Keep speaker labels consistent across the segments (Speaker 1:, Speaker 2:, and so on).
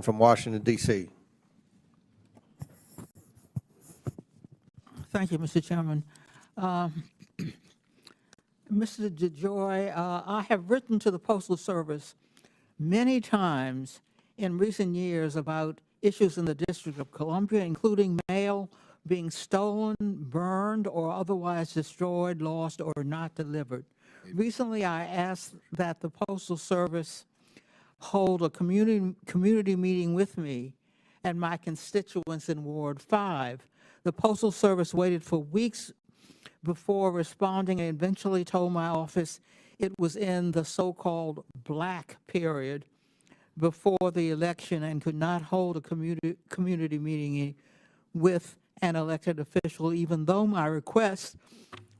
Speaker 1: from Washington, D.C.
Speaker 2: Thank you, Mr. Chairman. Mr. DeJoy, I have written to the Postal Service many times in recent years about issues in the District of Columbia, including mail being stolen, burned, or otherwise destroyed, lost, or not delivered. Recently, I asked that the Postal Service hold a community meeting with me and my constituents in Ward 5. The Postal Service waited for weeks before responding and eventually told my office it was in the so-called black period before the election and could not hold a community meeting with an elected official, even though my request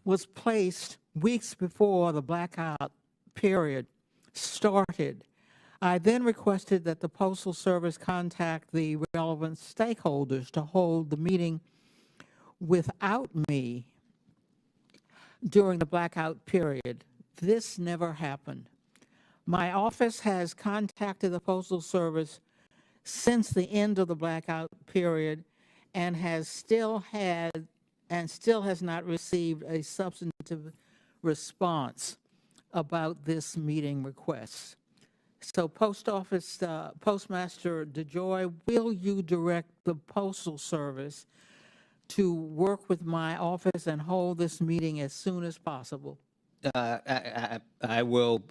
Speaker 2: was placed weeks before the blackout period started. I then requested that the Postal Service contact the relevant stakeholders to hold the meeting without me during the blackout period. This never happened. My office has contacted the Postal Service since the end of the blackout period and still has not received a substantive response about this meeting request. So Postmaster DeJoy, will you direct the Postal Service to work with my office and hold this meeting as soon as possible?
Speaker 3: I will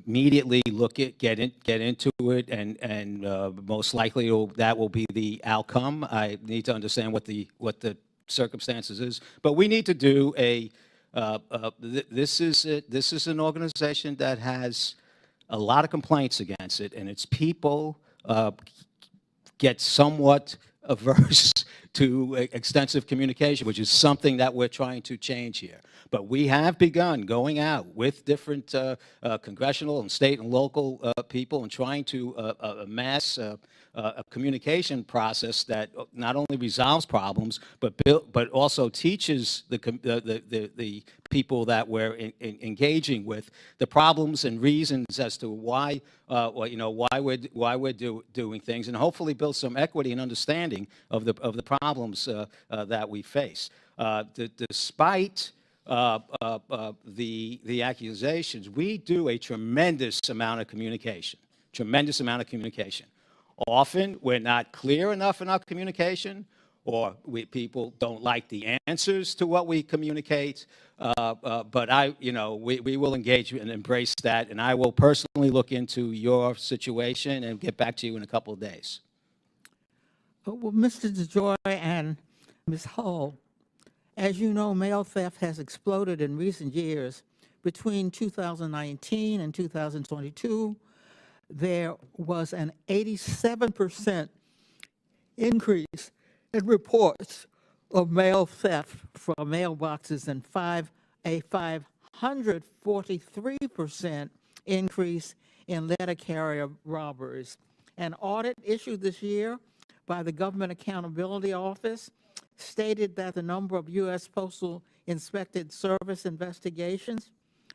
Speaker 3: immediately get into it, and most likely that will be the outcome. I need to understand what the circumstances is, but we need to do this is an organization that has a lot of complaints against it, and its people get somewhat averse to extensive communication, which is something that we're trying to change here. But we have begun going out with different congressional and state and local people and trying to amass a communication process that not only resolves problems, but also teaches the people that we're engaging with the problems and reasons as to why why we're doing things, and hopefully build some equity and understanding of the problems that we face. Despite the accusations, we do a tremendous amount of communication. Often, we're not clear enough in our communication, or people don't like the answers to what we communicate. But we will engage and embrace that, and I will personally look into your situation and get back to you in a couple of days.
Speaker 2: Well, Mr. DeJoy and Ms. Hull, as you know, mail theft has exploded in recent years. Between 2019 and 2022, there was an 87% increase in reports of mail theft from mailboxes and a 543% increase in letter carrier robberies. An audit issued this year by the Government Accountability Office stated that the number of U.S. Postal Inspected Service investigations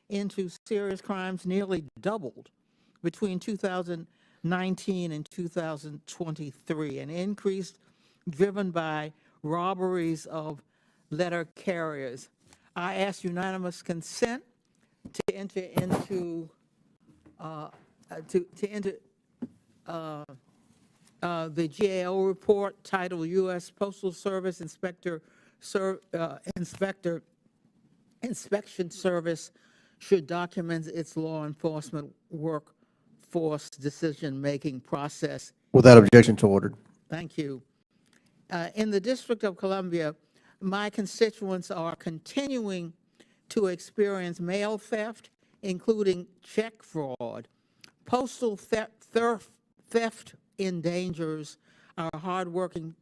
Speaker 2: into serious crimes nearly doubled between 2019 and 2023, an increase driven by robberies of letter carriers. I ask unanimous consent to enter into the GAO report titled U.S. Postal Service Inspection Service should document its law enforcement workforce decision-making process.
Speaker 1: Without objection, to ordered.
Speaker 2: Thank you. In the District of Columbia, my constituents are continuing to experience mail theft, including check fraud. Postal theft endangers our hardworking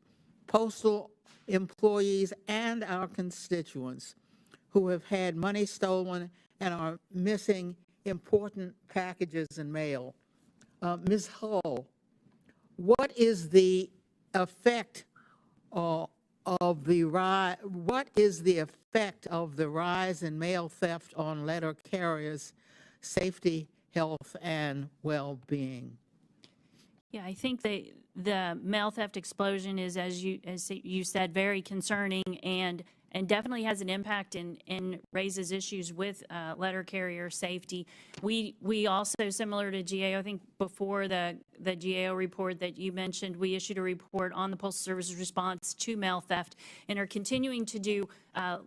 Speaker 2: postal employees and our constituents who have had money stolen and are missing important packages and mail. Ms. Hull, what is the effect of the rise in mail theft on letter carriers' safety, health, and well-being?
Speaker 4: Yeah, I think the mail theft explosion is, as you said, very concerning and definitely has an impact and raises issues with letter carrier safety. We also, similar to GAO, I think before the GAO report that you mentioned, we issued a report on the Postal Service's response to mail theft and are continuing to do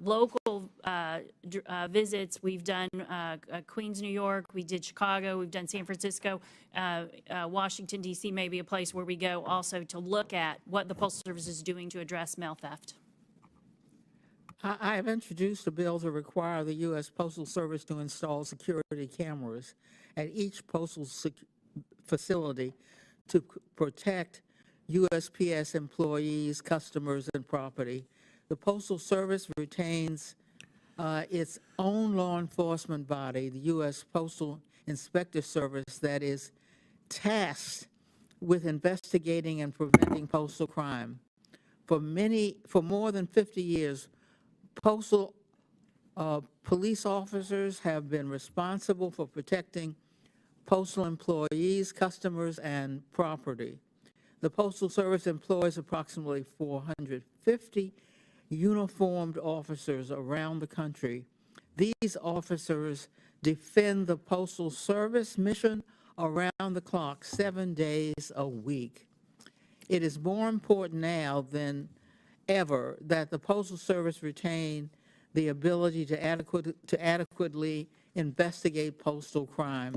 Speaker 4: local visits. We've done Queens, New York, we did Chicago, we've done San Francisco. Washington, D.C. may be a place where we go also to look at what the Postal Service is doing to address mail theft.
Speaker 2: I have introduced a bill to require the U.S. Postal Service to install security cameras at each postal facility to protect USPS employees, customers, and property. The Postal Service retains its own law enforcement body, the U.S. Postal Inspector Service, that is tasked with investigating and preventing postal crime. For more than 50 years, postal police officers have been responsible for protecting postal employees, customers, and property. The Postal Service employs approximately 450 uniformed officers around the country. These officers defend the Postal Service mission around the clock, 7 days a week. It is more important now than ever that the Postal Service retain the ability to adequately investigate postal crime.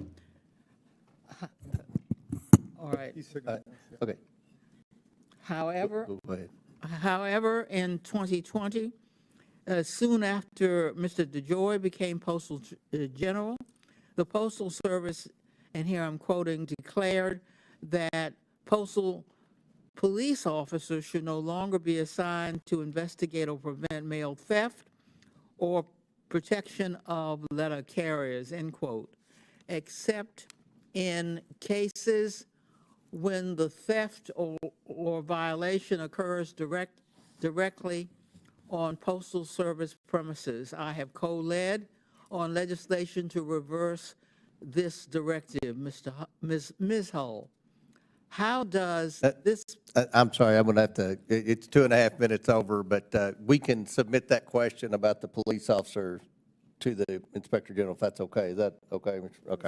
Speaker 2: All right.
Speaker 1: Okay.
Speaker 2: However,
Speaker 1: Go ahead.
Speaker 2: However, in 2020, soon after Mr. DeJoy became Postal General, the Postal Service, and here I'm quoting, declared that postal police officers should no longer be assigned to investigate or prevent mail theft or protection of letter carriers, end quote, except in cases when the theft or violation occurs directly on Postal Service premises. I have co-led on legislation to reverse this directive, Ms. Hull. How does this?
Speaker 1: I'm sorry, I'm going to have to, it's 2.5 minutes over, but we can submit that question about the police officer to the Inspector General, if that's okay. Is that okay? Okay.